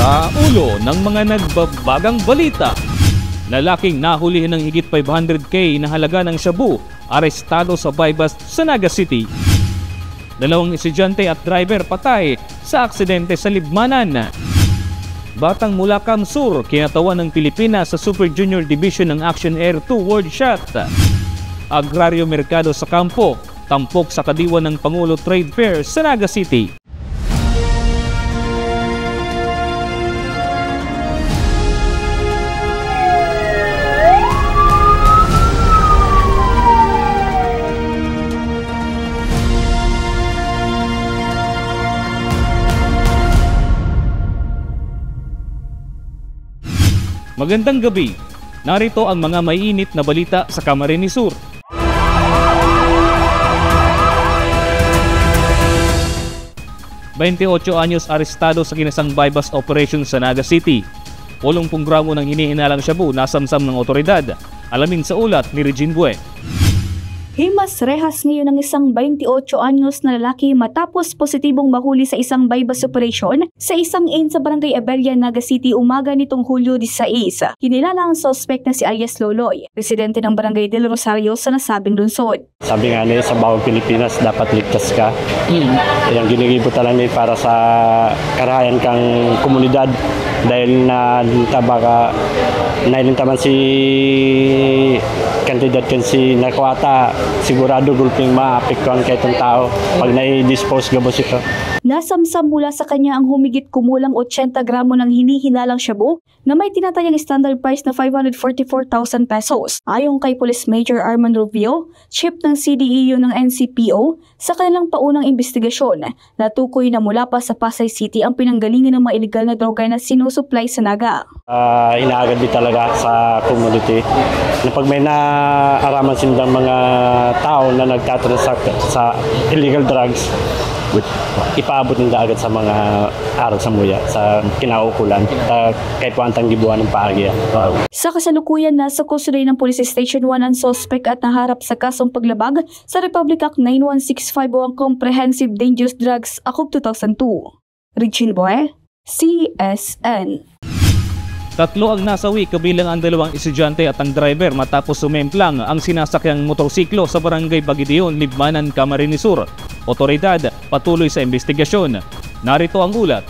Sa ulo ng mga nagbabagang balita, lalaking nahulihan ng higit 500k na halaga ng shabu, arestado sa bypass sa Naga City. Dalawang estudyante at driver patay sa aksidente sa Libmanan. Batang mula Kamsur, kinatawan ng Pilipinas sa Super Junior Division ng Action Air 2 World Shot. Agraryo Merkado sa Kampo, tampok sa kadiwa ng Pangulo Trade Fair sa Naga City. Magandang gabi. Narito ang mga maiinit na balita sa Camarines Sur. ₱28 anyos arestado sa kinasang bypass operation sa Naga City. 80 gramo ng iniinalang shabu nasamsam ng otoridad. Alamin sa ulat ni Regine Bue. Himas rehas ngayon ng isang 28 anyos na lalaki matapos positibong mahuli sa isang bypass operation sa isang inn sa Barangay Abella, Naga City umaga nitong Hulyo 16. Kinilala ang suspect na si Alias Loloy, residente ng Barangay del Rosario sa nasabing lungsod. Sabi nga nila sa bawat Pilipinas dapat ligtas ka. Yung ginigibot lang nila para sa karahayan kang komunidad dahil na baka nailintaman si kandidat kan si Nakwata, sigurado gulping maapektuhan kay itong tao pag nai-dispose gabos ito. Nasamsam mula sa kanya ang humigit kumulang 80 gramo ng hinihinalang shabu na may tinatayang standard price na 544,000 pesos. Ayon kay Police Major Arman Rubio, chief ng CDEU ng NCPO, sa kanilang paunang investigasyon, natukoy na mula pa sa Pasay City ang pinanggalingan ng mga illegal na droga na sinusupply sa Naga. Inaagad din talaga sa community na pag may naaraman silang mga tao na nagtatransact sa illegal drugs, ipaabot nila agad sa mga araw sa muya, sa kinaukulan, kahit wantang gibuhan ng paagi. Sa kasalukuyan, nasa custody ng Police Station 1 ang suspect at naharap sa kasong paglabag sa Republic Act 9165 o ang Comprehensive Dangerous Drugs Act of 2002. Regine Bue, CSN. Tatlo ang nasawi kabilang ang dalawang estudyante at ang driver matapos sumemplang ang sinasakyang motorsiklo sa Barangay Bagidion, Libmanan, Camarines Sur. Otoridad patuloy sa investigasyon. Narito ang ulat.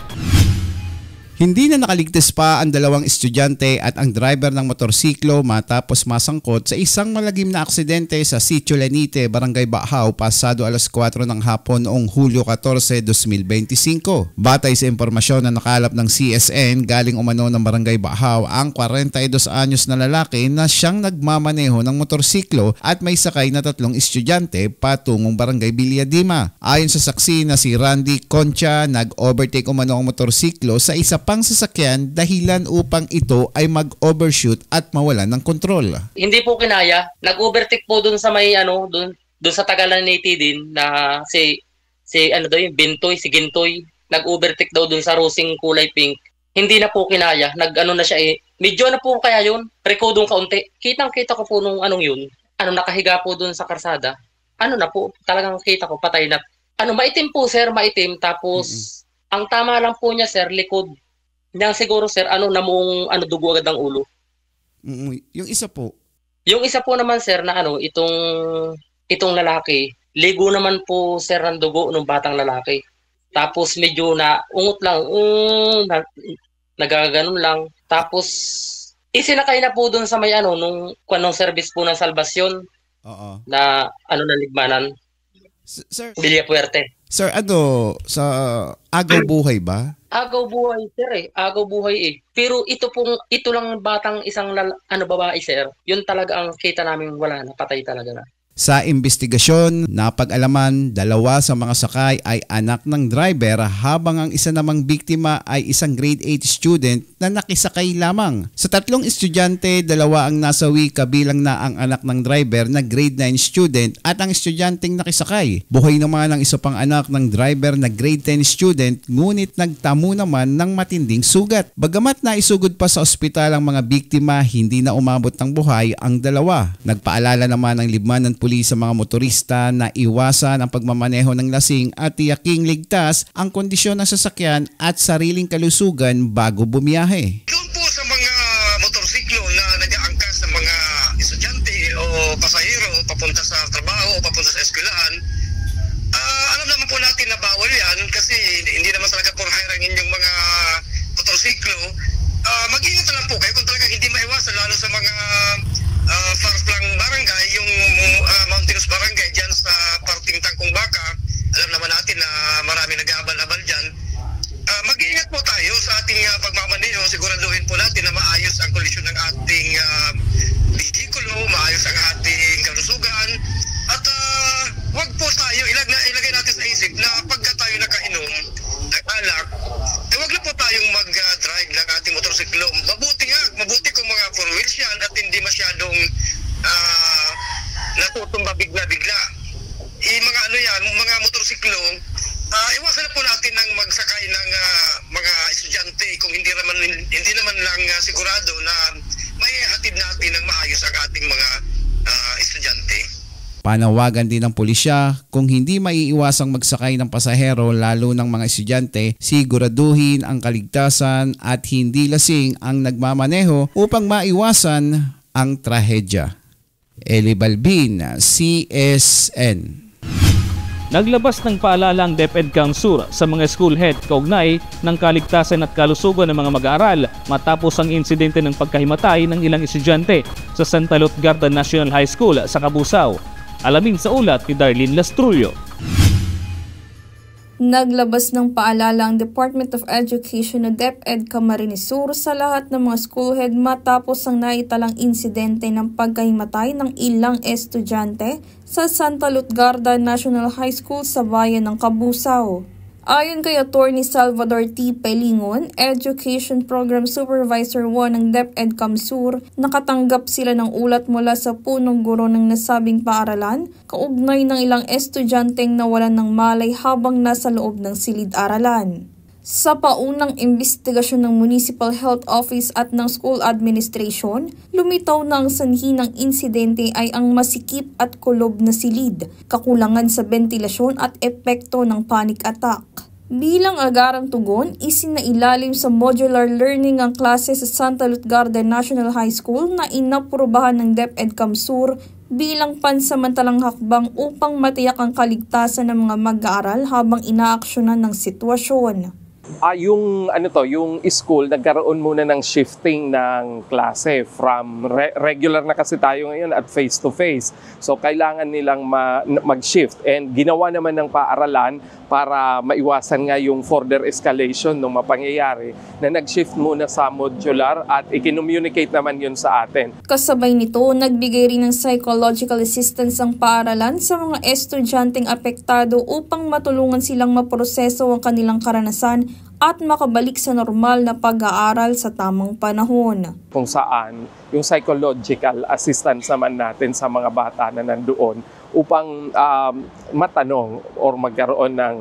Hindi na nakaligtas pa ang dalawang estudyante at ang driver ng motorsiklo matapos masangkot sa isang malagim na aksidente sa Sitio Lenite, Barangay Bahaw, pasado alas 4 ng hapon noong Hulyo 14, 2025. Batay sa impormasyon na nakalap ng CSN, galing umano ng Barangay Bahaw ang 42 anyos na lalaki na siyang nagmamaneho ng motorsiklo at may sakay na 3 estudyante patungong Barangay Bilyadima. Ayon sa saksi na si Randy Concha, nag-overtake umano ang motorsiklo sa isa pang sasakyan dahilan upang ito ay mag-overshoot at mawalan ng kontrol. Hindi po kinaya, nag-overtake po dun sa may doon sa Tagalaniti din na si yung Bintoy, si Gintoy, nag-overtake daw dun sa rosing kulay pink. Hindi na po kinaya, na siya medyo na po kaya yun, rekodong kaunti. Kitang-kita ko po nung yun, nakahiga po dun sa karsada. Na po, talagang kita ko patay na. Maitim po sir, maitim, tapos ang tama lang po niya sir, likod. Nang siguro sir, namong dugo agad ang ulo. Yung isa po? Yung isa po naman sir na itong lalaki, ligo naman po sir ng dugo ng batang lalaki. Tapos medyo na ungot lang, nagaganon lang. Tapos isinakay na po doon sa may nung service po ng salvasyon. Na na Ligmanan. Sir, Villapuerte. Sir, sa agaw buhay ba? Agaw buhay, sir Agaw buhay Pero ito lang batang isang babae, sir. Yun talaga ang kita namin wala na, patay talaga na. Sa investigasyon, napag-alaman, 2 sa mga sakay ay anak ng driver habang ang isa namang biktima ay isang grade 8 student na nakisakay lamang. Sa 3 estudyante, 2 ang nasawi kabilang na ang anak ng driver na grade 9 student at ang estudyanteng nakisakay. Buhay naman ang isa pang anak ng driver na grade 10 student ngunit nagtamo naman ng matinding sugat. Bagamat naisugod pa sa ospital ang mga biktima, hindi na umabot ng buhay ang 2. Nagpaalala naman ang Libmanan pulis sa mga motorista na iwasan ang pagmamaneho ng lasing at tiyaking ligtas ang kondisyon ng sasakyan at sariling kalusugan bago bumiyahe. Doon po sa mga motorsiklo na nag-aangkas ng mga estudyante o pasahero papunta sa trabaho o papunta sa eskwelahan, alam naman po natin na bawal yan kasi hindi naman talaga for hire ang inyong mga motorsiklo. Mag-ingat na lang po kayo kung talaga hindi maiwasan, lalo sa mga far-flung barangay, yung mountainous barangay dyan sa parting Tangkong Baka. Alam naman natin na marami nag-aabal-abal dyan. Mag-iingat po tayo sa ating pagmamaneho. Siguraduhin po natin na maayos ang kondisyon ng ating vehikulo, maayos ang ating kalusugan. At wag po tayo, ilagay natin sa isip na pagka tayo nakainom ng alak, wag na po tayong mag-drive ng ating motorsiklo. Mabuti kung mga four wheels yan at hindi masyadong natutumba bigla-bigla. Mga motorsiklo, iwasan na po natin ng magsakay ng mga estudyante kung hindi naman lang sigurado na may hatid natin ng maayos ang ating mga estudyante. Panawagan din ng pulisya kung hindi maiiwasang magsakay ng pasahero lalo ng mga estudyante, siguraduhin ang kaligtasan at hindi lasing ang nagmamaneho upang maiwasan ang trahedya. Eli Balbin, CSN. Naglabas ng paalala ang DepEd Kamsur sa mga school head kaugnay ng kaligtasan at kalusugan ng mga mag-aaral matapos ang insidente ng pagkahimatay ng ilang estudyante sa Santa Lutgarda National High School sa Cabusao. Alamin sa ulat ni Darlene Lastrullo. Naglabas ng paalala ang Department of Education o DepEd Camarines Sur sa lahat ng mga school head matapos ang naitalang insidente ng pagkahimatay ng ilang estudyante sa Santa Lutgarda National High School sa bayan ng Cabusao. Ayon kay Attorney Salvador T. Pelingon, Education Program Supervisor 1 ng DepEd Kamsur, nakatanggap sila ng ulat mula sa punong guro ng nasabing paaralan, kaugnay ng ilang estudyanteng nawalan ng malay habang nasa loob ng silid-aralan. Sa paunang imbestigasyon ng Municipal Health Office at ng School Administration, lumitaw na ang sanhi ng insidente ay ang masikip at kulob na silid, kakulangan sa bentilasyon at epekto ng panic attack. Bilang agarang tugon, isinailalim sa modular learning ang klase sa Santa Lutgarda National High School na inaprubahan ng DepEd Kamsur bilang pansamantalang hakbang upang matiyak ang kaligtasan ng mga mag-aaral habang inaaksyonan ng sitwasyon. Yung school nagkaroon muna ng shifting ng klase from regular na kasi tayo ngayon at face to face. So kailangan nilang mag-shift and ginawa naman ng paaralan para maiwasan nga yung further escalation ng mapangyayari na nag-shift muna sa modular at i-communicate naman yun sa atin. Kasabay nito, nagbigay rin ng psychological assistance ang paaralan sa mga estudyanteng apektado upang matulungan silang maproseso ang kanilang karanasan at makabalik sa normal na pag-aaral sa tamang panahon. Kung saan yung psychological assistance naman natin sa mga bata na nandoon upang matanong or magkaroon ng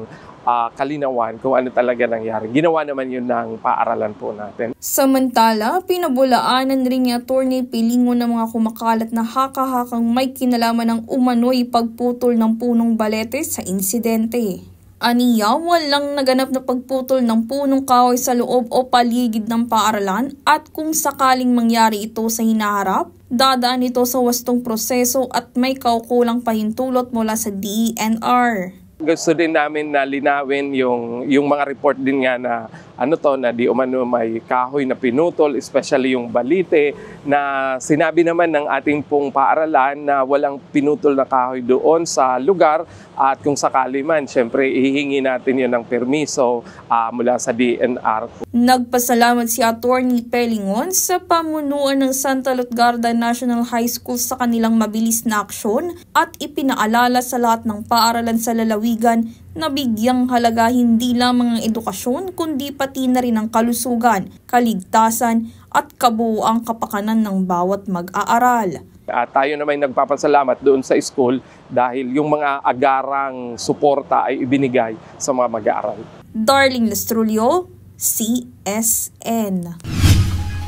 kalinawan kung ano talaga nangyari. Ginawa naman yun ng paaralan po natin. Samantala, pinabulaanan rin ni Attorney Pelingon ng mga kumakalat na haka-hakang may kinalaman ng umano'y pagputol ng punong balete sa insidente. Aniya, walang naganap na pagputol ng punong kahoy sa loob o paligid ng paaralan at kung sakaling mangyari ito sa hinaharap, dadaan ito sa wastong proseso at may kaukulang pahintulot mula sa DENR. Gusto din namin na linawin yung mga report din nga na na di umano may kahoy na pinutol, especially yung balite na sinabi naman ng ating pong paaralan na walang pinutol na kahoy doon sa lugar at kung sakali man, syempre ihihingi natin yun ng permiso mula sa DENR. Nagpasalamat si Attorney Pelingon sa pamunuan ng Santa Lutgarda National High School sa kanilang mabilis na aksyon at ipinaalala sa lahat ng paaralan sa lalawigan na bigyang halaga hindi lamang ang edukasyon kundi pati na rin ang kalusugan, kaligtasan at kabuuang kapakanan ng bawat mag-aaral. Tayo naman nagpapasalamat doon sa school dahil yung mga agarang suporta ay ibinigay sa mga mag-aaral. Darlene Lastrullo, CSN.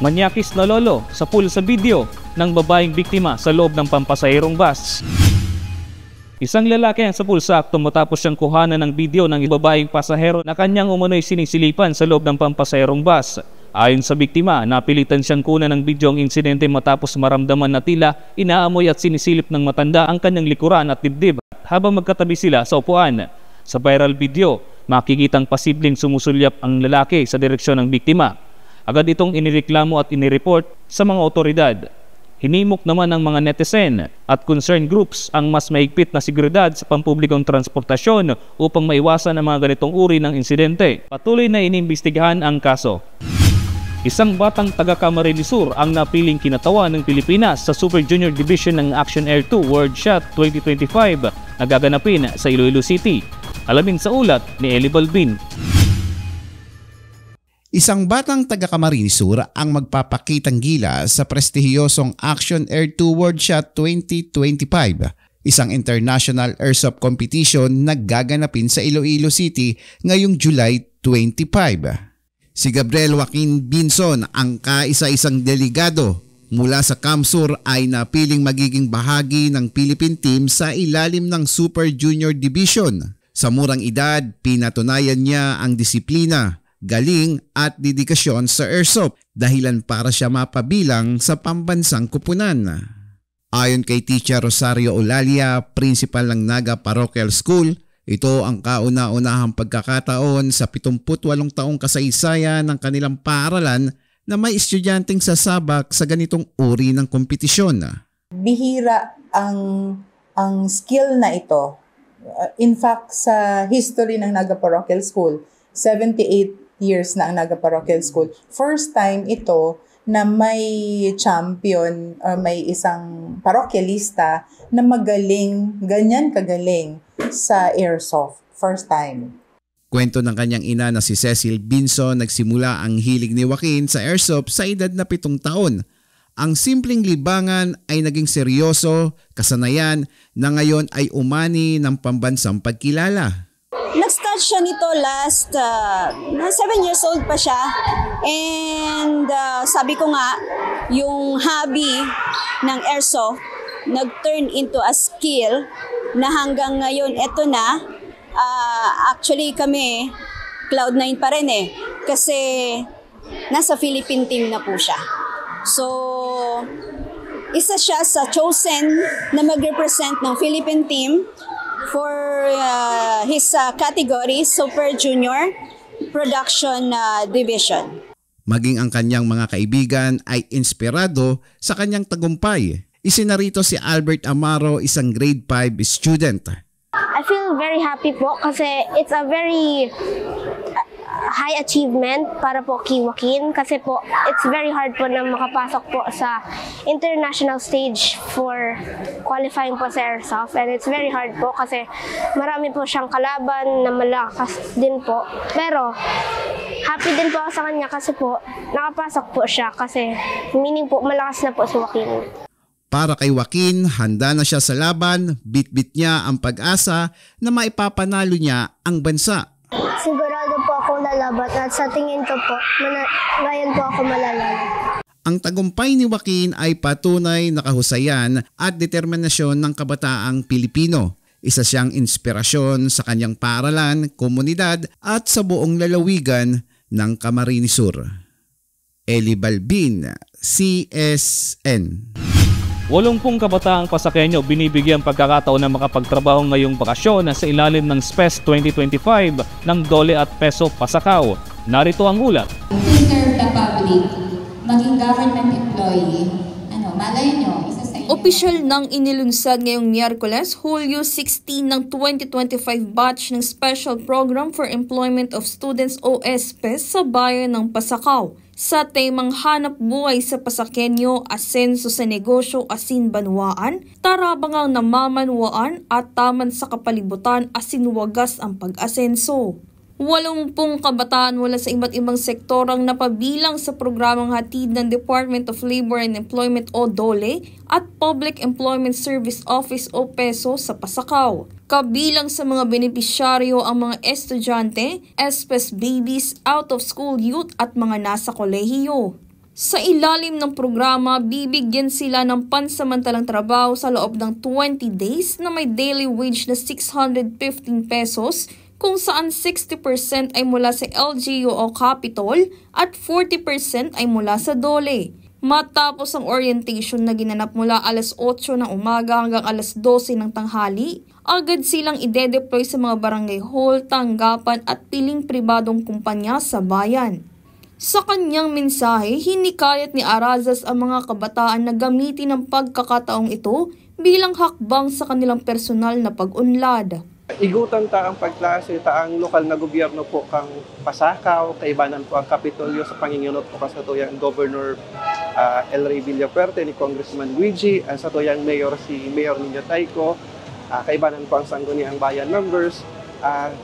Manyakis na lolo sa pool sa video ng babaeng biktima sa loob ng pampasahirong bus. Isang lalaki ang sapul sa akto matapos siyang kuhanan ng video ng babaeng pasahero na kanyang umano'y sinisilipan sa loob ng pampasaherong bus. Ayon sa biktima, napilitan siyang kunan ng video ang insidente matapos maramdaman na tila inaamoy at sinisilip ng matanda ang kanyang likuran at dibdib habang magkatabi sila sa upuan. Sa viral video, makikitang posibleng sumusulyap ang lalaki sa direksyon ng biktima. Agad itong inireklamo at inireport sa mga otoridad. Hinimok naman ng mga netizen at concerned groups ang mas mahigpit na seguridad sa pampublikong transportasyon upang maiwasan ang mga ganitong uri ng insidente. Patuloy na inimbestigahan ang kaso. Isang batang taga Camarines Sur ang napiling kinatawan ng Pilipinas sa Super Junior Division ng Action Air 2 World Shot 2025 na gaganapin sa Iloilo City. Alamin sa ulat ni Eli Balbin. Isang batang taga Camarines Sur ang magpapakitang gilas sa prestihiyosong Action Air 2 World Shot 2025, isang international airsoft competition na gaganapin sa Iloilo City ngayong July 25. Si Gabriel Joaquin Binson, ang kaisa-isang delegado mula sa CAMSUR, ay napiling magiging bahagi ng Philippine team sa ilalim ng Super Junior Division. Sa murang edad, pinatunayan niya ang disiplina, galing at dedikasyon sa airsoft, dahilan para siya mapabilang sa pambansang kupunan. Ayon kay Teacher Rosario Olalia, principal ng Naga Parochial School, ito ang kauna-unahang pagkakataon sa 78 taong kasaysayan ng kanilang paaralan na may estudyanteng sasabak sa ganitong uri ng kompetisyon. Bihira ang skill na ito. In fact, sa history ng Naga Parochial School, 78 years na ang Naga Parochial School. First time ito na may champion or may isang parochialista na magaling, ganyan kagaling sa airsoft. First time. Kwento ng kanyang ina na si Cecil Binson, nagsimula ang hilig ni Joaquin sa airsoft sa edad na 7 taon. Ang simpleng libangan ay naging seryoso, kasanayan na ngayon ay umani ng pambansang pagkilala. Nag-start siya nito last, 7 years old pa siya. And sabi ko nga, yung hobby ng airsoft nag-turn into a skill na hanggang ngayon eto na. Actually kami, Cloud9 pa rin eh. Kasi nasa Philippine team na po siya. So, isa siya sa chosen na mag-represent ng Philippine team for his category, Super Junior Production Division. Maging ang kanyang mga kaibigan ay inspirado sa kanyang tagumpay. Isinarito si Albert Amaro, isang grade 5 student. I feel very happy po kasi it's a very high achievement para po kay Joaquin kasi po it's very hard po na makapasok po sa international stage for qualifying po sa airsoft, and it's very hard po kasi marami po siyang kalaban na malakas din po, pero happy din po ako sa kanya kasi po nakapasok po siya kasi meaning po malakas na po si Joaquin. Para kay Joaquin, handa na siya sa laban, bit-bit niya ang pag-asa na maipapanalo niya ang bansa. Sigurado po ako lalaban at sa tingin ko po, ngayon po ako malalalo. Ang tagumpay ni Joaquin ay patunay na kahusayan at determinasyon ng kabataang Pilipino. Isa siyang inspirasyon sa kanyang paaralan, komunidad at sa buong lalawigan ng Camarines Sur. Eli Balbin, CSN. 80 kabataang Pasaqueño binibigyang pagkakataon na makapagtrabaho ngayong bakasyon sa ilalim ng SPES 2025 ng Dole at Peso Pasacao. Narito ang ulat. To serve the public, maging government employee, malay nyo, isa sa inyo. Opisyal nang inilunsad ngayong Miyerkules, Hulyo 16 ng 2025 batch ng Special Program for Employment of Students o SPES sa bayan ng Pasacao. Sa temang hanap buhay sa Pasaqueño, asenso sa negosyo asin-banwaan, tarabangang namamanwaan at taman sa kapalibutan asin-wagas ang pag-asenso. 80 kabataan mula sa iba't ibang sektor ang napabilang sa programang hatid ng Department of Labor and Employment o DOLE at Public Employment Service Office o PESO sa Pasacao. Kabilang sa mga benepisyaryo ang mga estudyante, SPES babies, out-of-school youth at mga nasa kolehiyo. Sa ilalim ng programa, bibigyan sila ng pansamantalang trabaho sa loob ng 20 days na may daily wage na 615 pesos kung saan 60% ay mula sa LGU o Capitol at 40% ay mula sa DOLE. Matapos ang orientation na ginanap mula alas 8 ng umaga hanggang alas 12 ng tanghali, agad silang ide-deploy sa mga barangay hall, tanggapan at piling pribadong kumpanya sa bayan. Sa kanyang mensahe, hinikayat ni Arazas ang mga kabataan na gamitin ang pagkakataong ito bilang hakbang sa kanilang personal na pag-unlad. Igutan ta ang pagklase, ta ang lokal na gobyerno po kang pasakaw, kaibanan po ang Kapitolyo sa pangingunot po sa tuyang Governor El Rey Villafuerte ni Congressman Luigi, sa tuyang Mayor si Mayor Nino Tayko, kaibanan po ang Sangguniang Bayan members.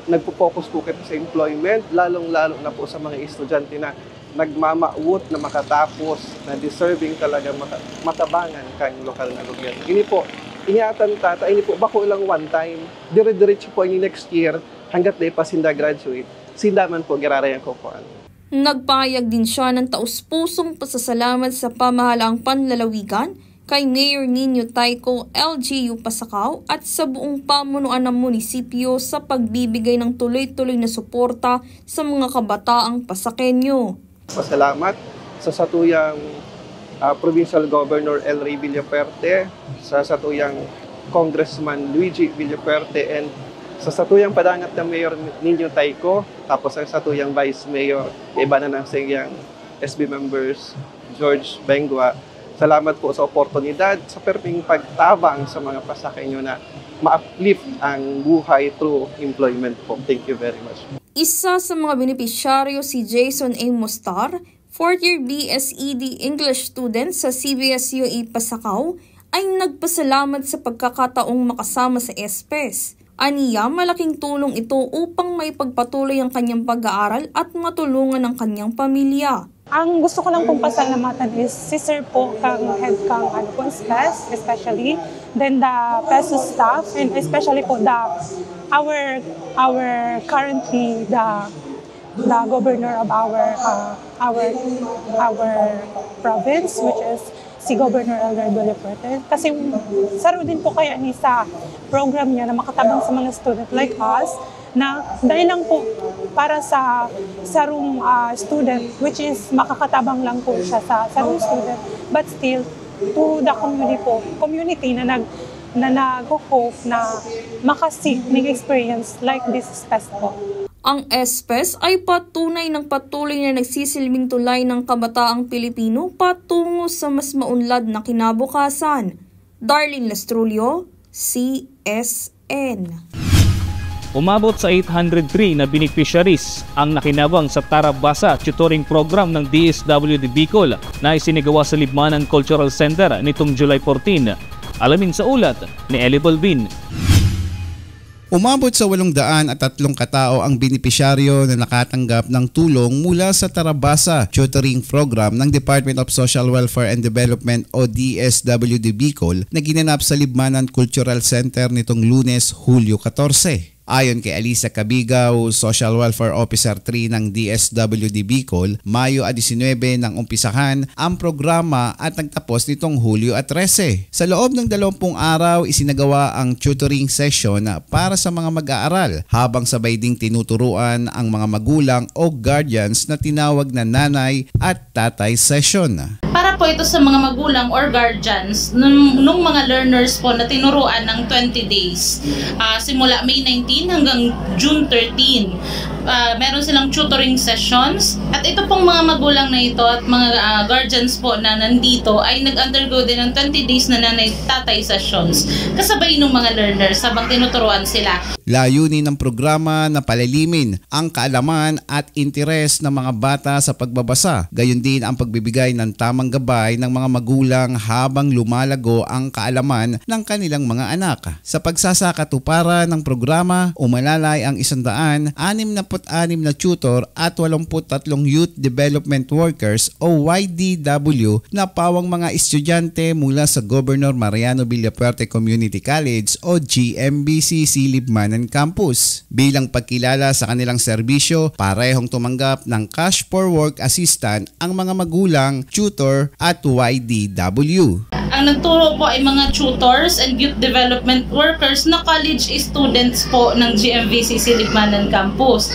Nagpo-focus po kita sa employment, lalong-lalo na po sa mga estudyante na nagmamaut na makatapos, na deserving talaga matabangan kang lokal na gobyerno. Ini po, ingatan tata, ini po bako lang one time, dire-diretso po ini next year, hanggat na pa sinda graduate, sinda man po girarayan ko po. Nagpahayag din siya ng taus-pusong pasasalamat sa pamahalaang panlalawigan kay Mayor Nino Tayko, LGU Pasakaw at sa buong pamunuan ng munisipyo sa pagbibigay ng tuloy-tuloy na suporta sa mga kabataang Pasakenyo. Pasalamat sa satuyang Provincial Governor El Rey Villafuerte, sa satuyang Congressman Luigi Villafuerte, and sa satuyang padangat ng Mayor Nino Tayko, tapos sa satuyang Vice Mayor, iba na ng siyang SB members, George Bengua. Salamat po sa oportunidad, sa perping pagtabang sa mga Pasakenyo na ma-uplift ang buhay through employment po. Thank you very much. Isa sa mga benepisyaryo si Jason A. Mostar, 4th year BSED English student sa CBS-UAE Pasakaw, ay nagpasalamat sa pagkakataong makasama sa ESPES. Aniya, malaking tulong ito upang may pagpatuloy ang kanyang pag-aaral at matulungan ang kanyang pamilya. Ang gusto ko lang pong pasalamatan is si Sir po kang head kang SPES, especially, then the PESO staff, and especially po our currently the governor of our province, which is si Governor El Rey Villafuerte. Kasi saro din po kaya ni sa program niya na makatabang sa mga student like us, na dahil lang po para sa sarong student, which is makakatabang lang po siya sa sarong student, but still to the community na nag-hope na makasik ng experience like this SPES po. Ang SPES ay patunay ng patuloy na nagsisilbing tulay ng kabataang Pilipino patungo sa mas maunlad na kinabukasan. Darlene Lastrulio, CSN. Umabot sa 803 na beneficiaries ang nakinabang sa Tarabasa Tutoring Program ng DSWD Bicol na isinigawa sa Libmanan Cultural Center nitong July 14. Alamin sa ulat ni Eli Balbin. Umabot sa 803 katao ang benepisyaryo na nakatanggap ng tulong mula sa Tarabasa Tutoring Program ng Department of Social Welfare and Development o DSWD Bicol na ginanap sa Libmanan Cultural Center nitong Lunes, Hulyo 14. Ayon kay Alisa Cabigaw, Social Welfare Officer 3 ng DSWD Bicol, Mayo 19 nang umpisahan ang programa at nagtapos nitong Hulyo 13. Sa loob ng 20 araw, isinagawa ang tutoring session para sa mga mag-aaral habang sabay ding tinuturuan ang mga magulang o guardians na tinawag na nanay at tatay session. Para po ito sa mga magulang or guardians nung mga learners po na tinuruan ng 20 days simula May 19 hanggang June 13. Meron silang tutoring sessions at ito pong mga magulang na ito at mga guardians po na nandito ay nag-undergo din ng 20 days na nanay-tatay sessions kasabay ng mga learners habang tinuturuan sila. Layunin ng programa na palalimin ang kaalaman at interes ng mga bata sa pagbabasa. Gayon din ang pagbibigay ng tamang gabay ng mga magulang habang lumalago ang kaalaman ng kanilang mga anak. Sa pagsasakatuparan ng programa, umalalay ang 160 na tutor at 83 Youth Development Workers o YDW na pawang mga estudyante mula sa Governor Mariano Villapuerte Community College o GMBC Silibmanan Campus. Bilang pagkilala sa kanilang serbisyo, parehong tumanggap ng Cash for Work Assistant ang mga magulang, tutor at YDW. Ang nagturo po ay mga tutors and youth development workers na college students po ng GMBC Silibmanan Campus.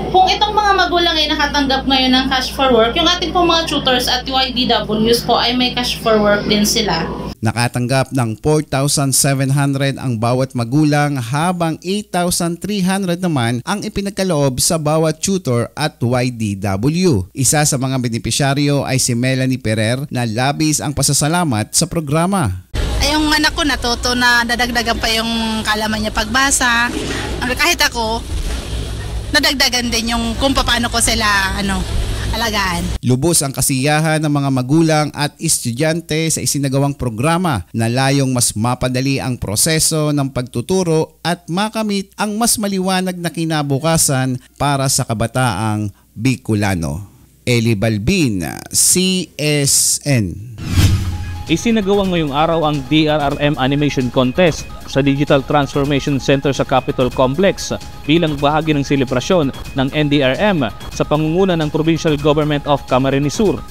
Kung itong mga magulang ay nakatanggap ngayon ng cash for work, yung ating po mga tutors at YDWs po ay may cash for work din sila. Nakatanggap ng 4,700 ang bawat magulang habang 8,300 naman ang ipinagkaloob sa bawat tutor at YDW. Isa sa mga benepisyaryo ay si Melanie Ferrer na labis ang pasasalamat sa programa. Ay, yung anak ko natuto na nadagdagan pa yung kalaman niya pagbasa. Kahit ako, nadagdagan din yung kung paano ko sila alagaan. Lubos ang kasiyahan ng mga magulang at estudyante sa isinagawang programa na layong mas mapadali ang proseso ng pagtuturo at makamit ang mas maliwanag na kinabukasan para sa kabataang Bicolano. Eli Balbin, CSN. Isinagawa ngayong araw ang DRRM Animation Contest sa Digital Transformation Center sa Capitol Complex bilang bahagi ng selebrasyon ng NDRM sa pangunguna ng Provincial Government of Camarines Sur.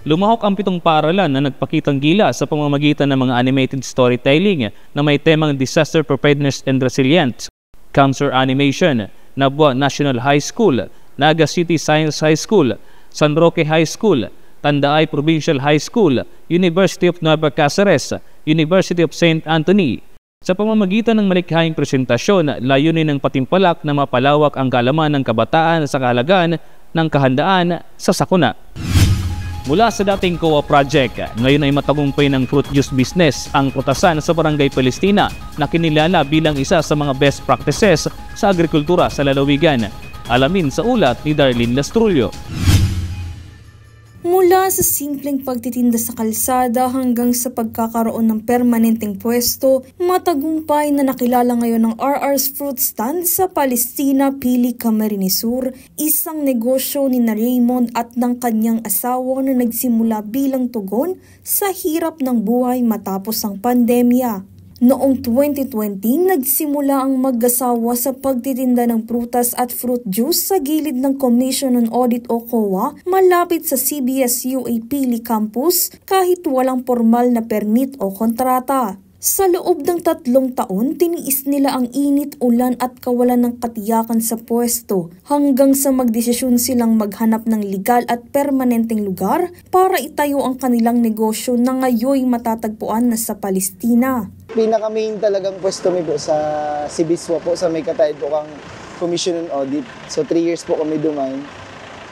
Lumahok ang 7 paaralan na nagpakitang gila sa pamamagitan ng mga animated storytelling na may temang Disaster Preparedness and Resilience, Cancer Animation, Nabua National High School, Naga City Science High School, San Roque High School, Tandaay Provincial High School, University of Nueva Cáceres, University of St. Anthony. Sa pamamagitan ng malikhaing presentasyon, layunin ng patimpalak na mapalawak ang kaalaman ng kabataan sa kahalagahan ng kahandaan sa sakuna. Mula sa dating COA project, ngayon ay matagumpay ng fruit juice business ang Prutasan sa Barangay Palestina na kinilala bilang isa sa mga best practices sa agrikultura sa lalawigan. Alamin sa ulat ni Darlene Lastrullo. Mula sa simpleng pagtitinda sa kalsada hanggang sa pagkakaroon ng permanenteng pwesto, matagumpay na nakilala ngayon ng RR's Fruit Stand sa Palestina, Pili, Camarines Sur, isang negosyo ni Raymond at ng kanyang asawa na nagsimula bilang tugon sa hirap ng buhay matapos ang pandemya. Noong 2020, nagsimula ang mag-asawa sa pagtitinda ng prutas at fruit juice sa gilid ng Commission on Audit o COA malapit sa CBS-UA Pili Campus kahit walang formal na permit o kontrata. Sa loob ng 3 taon, tiniis nila ang init, ulan at kawalan ng katiyakan sa pwesto hanggang sa magdesisyon silang maghanap ng legal at permanenteng lugar para itayo ang kanilang negosyo na ngayoy matatagpuan na sa Palestina. Pinaka-main talagang pwesto mi po sa Sibiswa po, sa may katayid po kang Commission on Audit. So 3 years po kami dumain.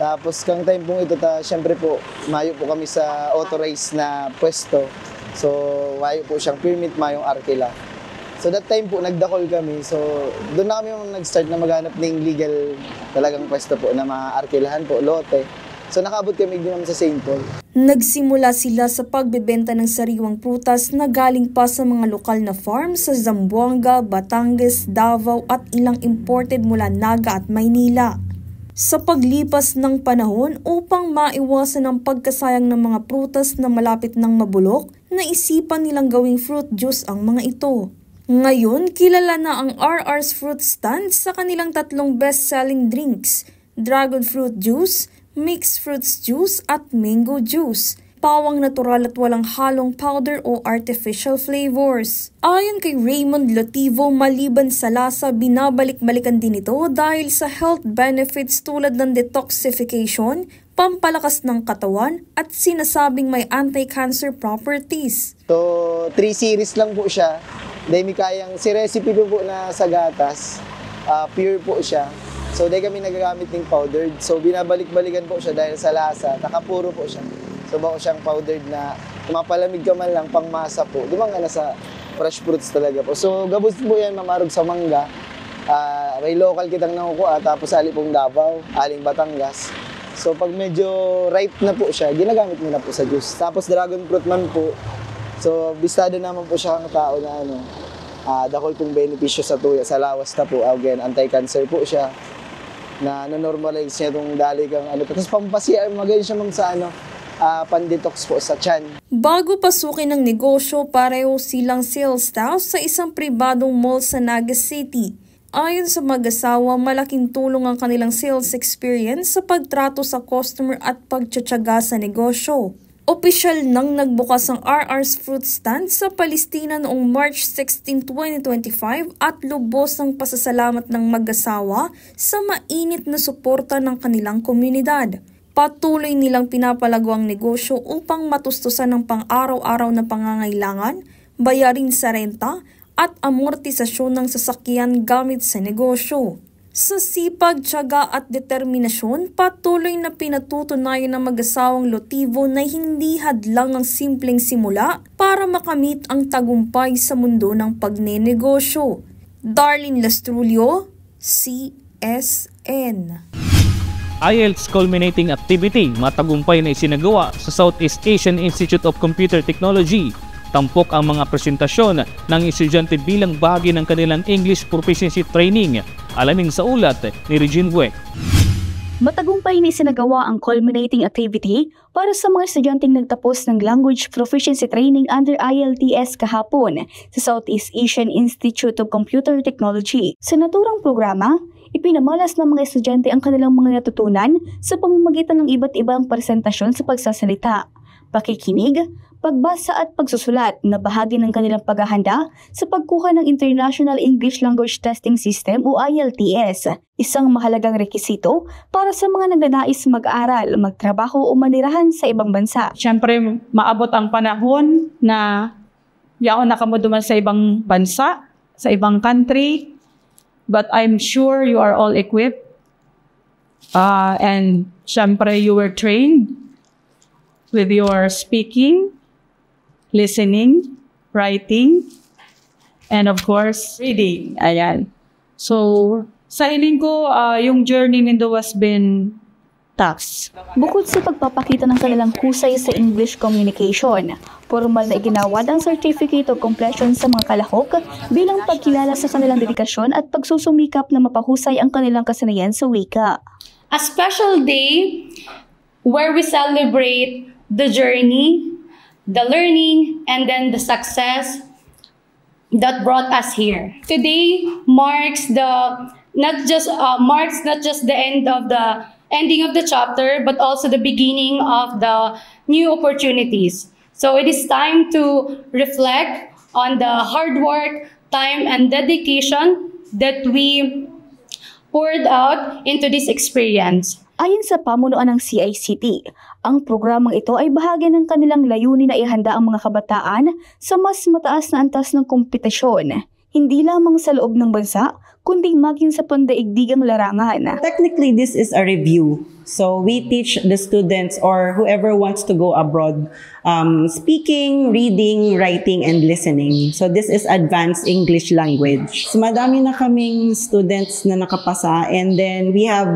Tapos kang time pong ito, syempre po, mayo po kami sa authorized na pwesto. So, mayo po siyang permit, mayong arkila. So, that time po, nagdakol kami. So, doon na kami nag-start na maghanap ng legal talagang pwesto po na maarkilahan po, lote. So, nakaabot kami din naman sa St. Paul. Nagsimula sila sa pagbebenta ng sariwang prutas na galing pa sa mga lokal na farm sa Zamboanga, Batangas, Davao at ilang imported mula Naga at Maynila. Sa paglipas ng panahon, upang maiwasan ang pagkasayang ng mga prutas na malapit ng mabulok, naisipan nilang gawing fruit juice ang mga ito. Ngayon, kilala na ang RR's Fruit Stand sa kanilang 3 best-selling drinks, Dragon Fruit Juice, Mixed Fruits Juice at Mango Juice. Pawang natural at walang halong powder o artificial flavors. Ayon kay Raymond Lotivo, maliban sa lasa, binabalik-balikan din ito dahil sa health benefits tulad ng detoxification, pampalakas ng katawan, at sinasabing may anti-cancer properties. So, 3 series lang po siya. Dahil may kayang, si recipe po na sa gatas, pure po siya. So, dahil kami nagagamit ng powdered. So, binabalik-balikan po siya dahil sa lasa, nakapuro po siya. So, bako siyang powdered na mapalamig ka man lang, pangmasa po. Di ba nga nasa fresh fruits talaga po. So, gabos po yan, mamarog sa mangga. May local kitang nakukuha, tapos ali pong Davao, aling Batangas. So, pag medyo ripe na po siya, ginagamit mo na po sa juice. Tapos, dragon fruit man po. So, bistado naman po siya ang tao na Dakol pong benepisyo sa tuya, sa lawas na po. Again, anti-cancer po siya. Na normalize niya itong dali kang ano. Tapos pampasiya, magayon siya sa pan-detox po sa tiyan. Bago pasukin ng negosyo, pareho silang sales staff sa isang pribadong mall sa Naga City. Ayon sa mag-asawa, malaking tulong ang kanilang sales experience sa pagtrato sa customer at pagtsatsaga sa negosyo. Opisyal nang nagbukas ang RR's Fruit Stand sa Palestina noong March 16, 2025 at lubos ang pasasalamat ng mag-asawa sa mainit na suporta ng kanilang komunidad. Patuloy nilang pinapalago ang negosyo upang matustusan ng pang-araw-araw na pangangailangan, bayarin sa renta, at amortisasyon ng sasakyan gamit sa negosyo. Sa sipag, tiyaga at determinasyon, patuloy na pinatutunayan ng mag-asawang Lotivo na hindi hadlang ang simpleng simula para makamit ang tagumpay sa mundo ng pagnenegosyo. Darlene Lastrulio, CSN. IELTS culminating activity matagumpay na isinagawa sa Southeast Asian Institute of Computer Technology. Tampok ang mga presentasyon ng estudyante bilang bahagi ng kanilang English Proficiency Training. Alamin sa ulat ni Regine Weck. Matagumpay na isinagawa ang culminating activity para sa mga estudyanteng nagtapos ng Language Proficiency Training under IELTS kahapon sa Southeast Asian Institute of Computer Technology. Sa naturang programa, ipinamalas ng mga estudyante ang kanilang mga natutunan sa pamamagitan ng iba't ibang presentasyon sa pagsasalita, pakikinig, pagbasa at pagsusulat na bahagi ng kanilang paghahanda sa pagkuha ng International English Language Testing System o IELTS, isang mahalagang rekisito para sa mga nagnanais mag-aral, magtrabaho o manirahan sa ibang bansa. Siyempre, maabot ang panahon na yaon nakamuduman sa ibang bansa, sa ibang country, but I'm sure you are all equipped and siyempre you were trained with your speaking, listening, writing, and of course, reading. Ayan. So, sa hiling ko, yung journey nindo has been tough. Bukod sa pagpapakita ng kanilang husay sa English communication, formal na iginawad ang Certificate of Completion sa mga kalahok bilang pagkilala sa kanilang dedikasyon at pagsusumikap na mapahusay ang kanilang kasanayan sa wika. A special day where we celebrate the journey, the learning, and then the success that brought us here. Today marks not just the ending of the chapter, but also the beginning of the new opportunities. So it is time to reflect on the hard work, time, and dedication that we poured out into this experience. Ayon sa pamunuan ng CICT, ang programang ito ay bahagi ng kanilang layunin na ihanda ang mga kabataan sa mas mataas na antas ng kompetisyon, hindi lamang sa loob ng bansa, kundi maging sa pandaigdigang larangan. Technically, this is a review. So we teach the students or whoever wants to go abroad speaking, reading, writing, and listening. So this is advanced English language. So madami na kaming students na nakapasa, and then we have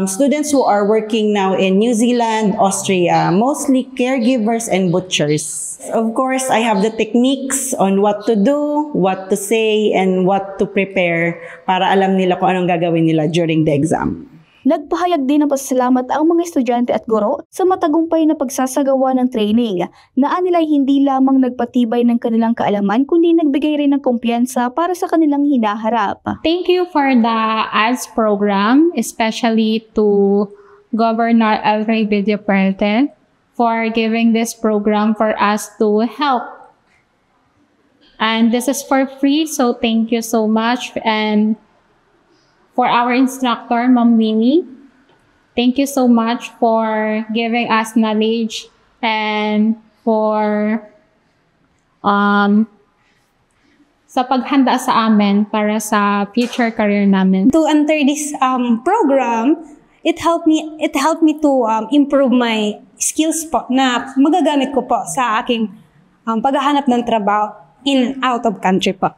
students who are working now in New Zealand, Austria, mostly caregivers and butchers. Of course, I have the techniques on what to do, what to say, and what to prepare para alam nila kung anong gagawin nila during the exam. Nagpahayag din ng pasasalamat ang mga estudyante at guro sa matagumpay na pagsasagawa ng training na anilay hindi lamang nagpatibay ng kanilang kaalaman kundi nagbigay rin ng kumpiyansa para sa kanilang hinaharap. Thank you for the ADS program, especially to Governor El Rey Villapuerte for giving this program for us to help. And this is for free, so thank you so much. And for our instructor, Ma'am Winnie, thank you so much for giving us knowledge and for sa paghanda sa amin para sa future career namin. To enter this program, it helped me to improve my skills po na magagamit ko po sa aking paghahanap ng trabaho in out of country po.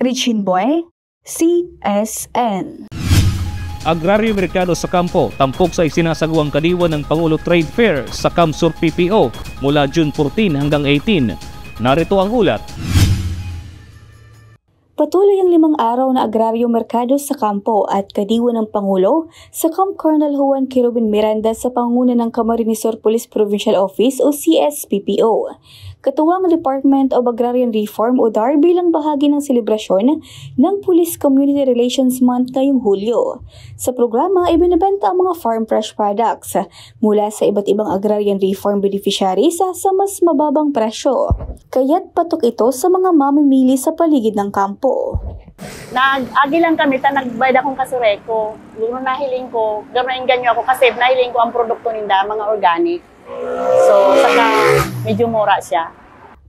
Regine Boy, CSN. Agraryo Merkado sa Kampo tampok sa isinasagawang kadiwa ng Pangulo Trade Fair sa Kamsur PPO mula June 14 hanggang 18. Narito ang ulat. Patuloy ang 5 araw na Agraryo Merkado sa Kampo at kadiwa ng Pangulo sa Camp Colonel Juan Quirobin Miranda sa pangunguna ng Camarines Sur Police Provincial Office o CSPPO. Katuwang Department of Agrarian Reform o DAR bilang bahagi ng selebrasyon ng Police Community Relations Month ngayong Hulyo. Sa programa ay binibenta ang mga farm fresh products mula sa iba't ibang agrarian reform beneficiaries sa mas mababang presyo. Kaya't patok ito sa mga mamimili sa paligid ng kampo. Nag-agi lang kami, nagbayad akong kasureko. Yung nahiling ko, gano'n ganyo ako kasi nahiling ko ang produkto ninda, mga organic. So, saka medyo mura siya.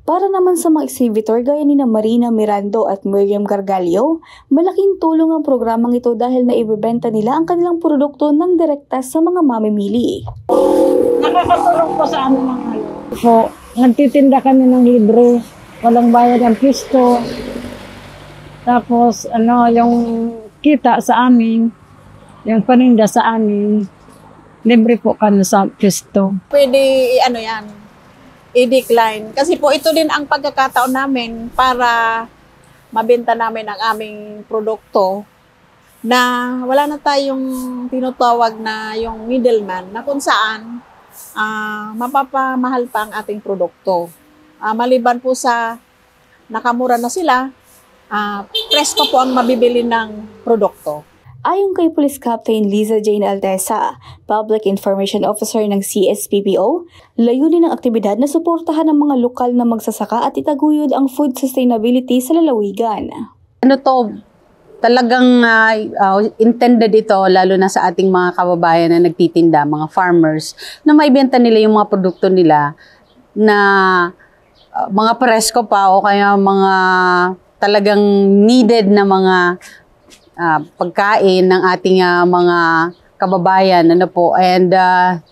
Para naman sa mga exhibitor gaya ni Marina Mirando at Miriam Gargalio, malaking tulong ang programang ito dahil naibebenta nila ang kanilang produkto ng direkta sa mga mamimili. Nakakatulong po sa amin mga po. Nagtitinda kami ng libre, walang bayad ang pisto. Tapos yung kita sa amin, yung paninda sa amin, libre po kami sa pisto. Pwede i-decline. Kasi po ito din ang pagkakataon namin para mabenta namin ang aming produkto na wala na tayong tinutawag na yung middleman na kung saan mapapamahal pa ang ating produkto. Maliban po sa nakamura na sila, presko po ang mabibili ng produkto. Ayon kay Police Captain Liza Jane Altesa, Public Information Officer ng CSPPO, layunin ng aktibidad na suportahan ang mga lokal na magsasaka at itaguyod ang food sustainability sa lalawigan. Talagang intended ito lalo na sa ating mga kababayan na nagtitinda, mga farmers, na maibenta nila yung mga produkto nila na mga presko pa o kaya mga talagang needed na mga pagkain ng ating mga kababayan. And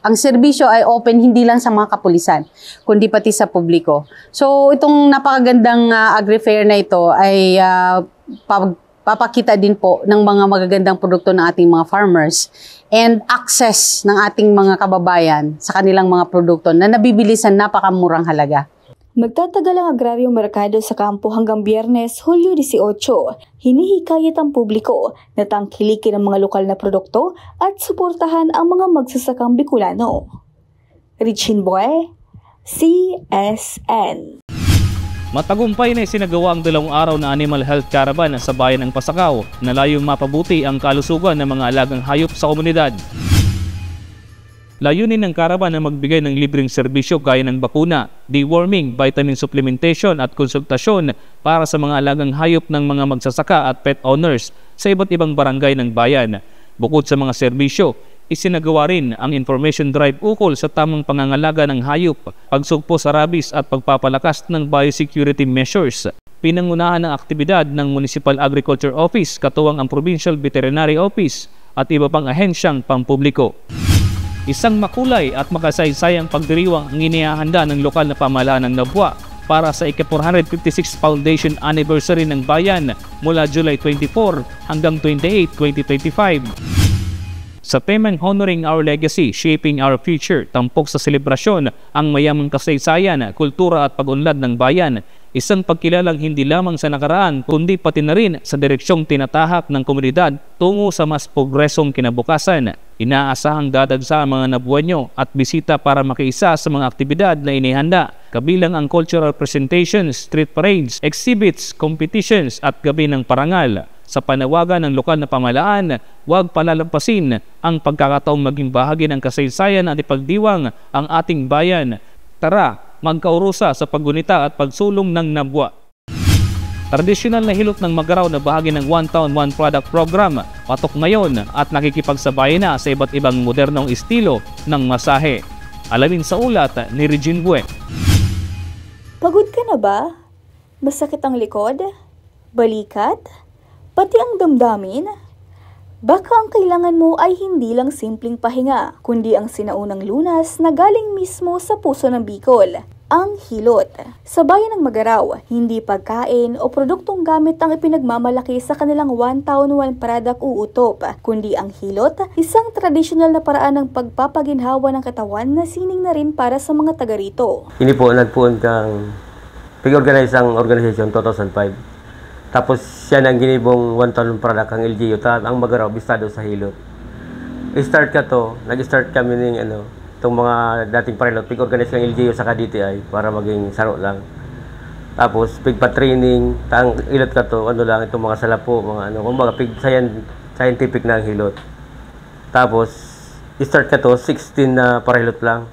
ang serbisyo ay open hindi lang sa mga kapulisan, kundi pati sa publiko. So itong napakagandang agri-fair na ito ay papakita din po ng mga magagandang produkto ng ating mga farmers and access ng ating mga kababayan sa kanilang mga produkto na nabibili sa napakamurang halaga. Magtatagal ang Agraryo Merkado sa Kampo hanggang Biyernes, Hulyo 18. Hinihikayat ang publiko na tangkilikin ang mga lokal na produkto at suportahan ang mga magsasakang Bicolano. Richin Boy, CSN. Matagumpay na isinagawa ang 2 araw na Animal Health Caravan sa bayan ng Pasakaw na layong mapabuti ang kalusugan ng mga alagang hayop sa komunidad. Layunin ng caravan na magbigay ng libreng serbisyo gaya ng bakuna, deworming, vitamin supplementation at konsultasyon para sa mga alagang hayop ng mga magsasaka at pet owners sa iba't ibang barangay ng bayan. Bukod sa mga serbisyo, isinagawa rin ang information drive ukol sa tamang pangangalaga ng hayop, pagsugpo sa rabies at pagpapalakas ng biosecurity measures. Pinangunahan ng aktibidad ng Municipal Agriculture Office, katuwang ang Provincial Veterinary Office at iba pang ahensyang pampubliko. Isang makulay at makasaysayang pagdiriwang ang inihahanda ng lokal na pamahalaan ng Nabwa para sa ika-456 Foundation Anniversary ng Bayan mula July 24 hanggang 28, 2025. Sa temang Honoring Our Legacy, Shaping Our Future, tampok sa selebrasyon ang mayamang kasaysayan, kultura at pag-unlad ng bayan, isang pagkilalang hindi lamang sa nakaraan kundi pati na rin sa direksyong tinatahak ng komunidad tungo sa mas progresong kinabukasan. Inaasahang dadagsa ang mga Nabuenyo at bisita para makiisa sa mga aktibidad na inihanda, kabilang ang cultural presentations, street parades, exhibits, competitions at gabi ng parangal. Sa panawagan ng lokal na pamahalaan, huwag palalampasin ang pagkakataong maging bahagi ng kasaysayan at ipagdiwang ang ating bayan. Tara, magkaurusa sa paggunita at pagsulong ng Nabwa. Tradisyonal na hilot ng Magaraw na bahagi ng One Town One Product Program, patok ngayon at nakikipagsabay na sa iba't ibang modernong estilo ng masahe. Alamin sa ulat ni Regine Bue. Pagod ka na ba? Masakit ang likod? Balikat? Pati ang damdamin? Baka ang kailangan mo ay hindi lang simpleng pahinga, kundi ang sinaunang lunas na galing mismo sa puso ng Bicol. ang hilot. Sa bayan ng Magaraw, hindi pagkain o produktong gamit ang ipinagmamalaki sa kanilang one town one product uutop, kundi ang hilot, isang tradisyonal na paraan ng pagpapaginhawa ng katawan na sining na rin para sa mga taga rito. Ini po, nagpuon kang pag-organize ang organization 2005. Tapos siya nang ginibong one town one product ang LGU, ang Magaraw, bistado sa hilot. Nag-start kami ng itong mga dating pilot, pig-organize ng LGU sa DTI para maging saro lang. Tapos, pigpa-training, ang hilot itong mga salapo, mga kumbaga, scientific na ang hilot. Tapos, start 16 na parahilot lang.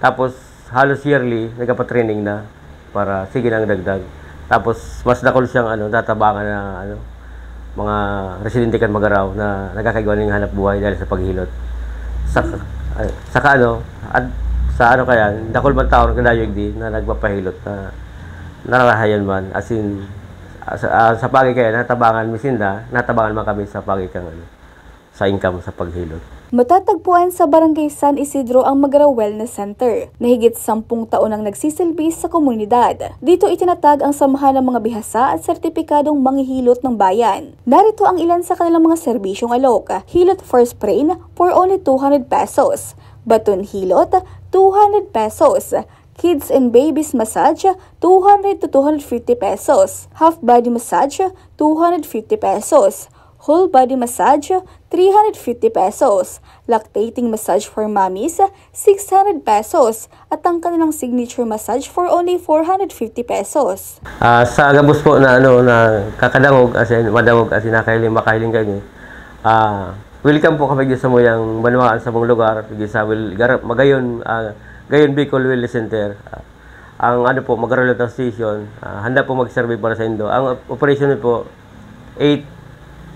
Tapos, halos yearly, nagpa-training na para sige nang dagdag. Tapos, mas dakol siyang tatabangan na mga residente kan Magaraw na nagkakagawa ng hanap buhay dahil sa paghilot. Dakol man taon kadayog di na nagpapahilot na nararahayan man as in sa pagi kaya natabangan man kami sa pagi kang sa income sa paghilot. Matatagpuan sa Barangay San Isidro ang Magaraw Wellness Center na higit 10 taon ang nagsisilbi sa komunidad. Dito itinatag ang samahan ng mga bihasa at sertipikadong manghihilot ng bayan. Narito ang ilan sa kanilang mga serbisyong alok. Hilot for sprain for only 200 pesos. Baton hilot, 200 pesos. Kids and babies massage, 200 to 250 pesos. Half body massage, 250 pesos. Whole body massage, 350 pesos. Lactating massage for mommies, 600 pesos. At ang kanilang signature massage for only 450 pesos. Sa gabos po na kakadangog, madangog, makahiling kayo. Welcome po kami sa muyang banwaan sa mong lugar. Gayon Bicol Wellness Center. Ang Magaraw Lotang Station, handa po mag-survey para sa Indo. Ang operation po, 8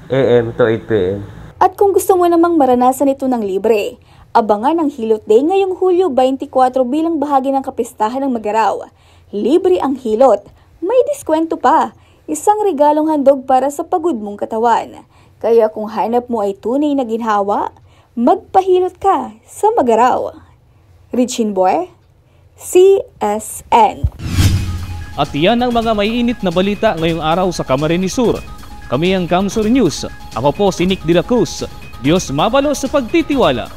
AM to 8 PM. At kung gusto mo namang maranasan ito ng libre, abangan ang Hilot Day ngayong Hulyo 24 bilang bahagi ng kapistahan ng Magaraw. Libre ang hilot, may diskwento pa, isang regalong handog para sa pagod mong katawan. Kaya kung hanap mo ay tunay na ginhawa, magpahilot ka sa Magaraw. Richin Boy, CSN. At yan ang mga maiinit na balita ngayong araw sa Camarines Sur. Kami ang Kamsur News. Ako po si Nick De La Cruz. Diyos mabalo sa pagtitiwala.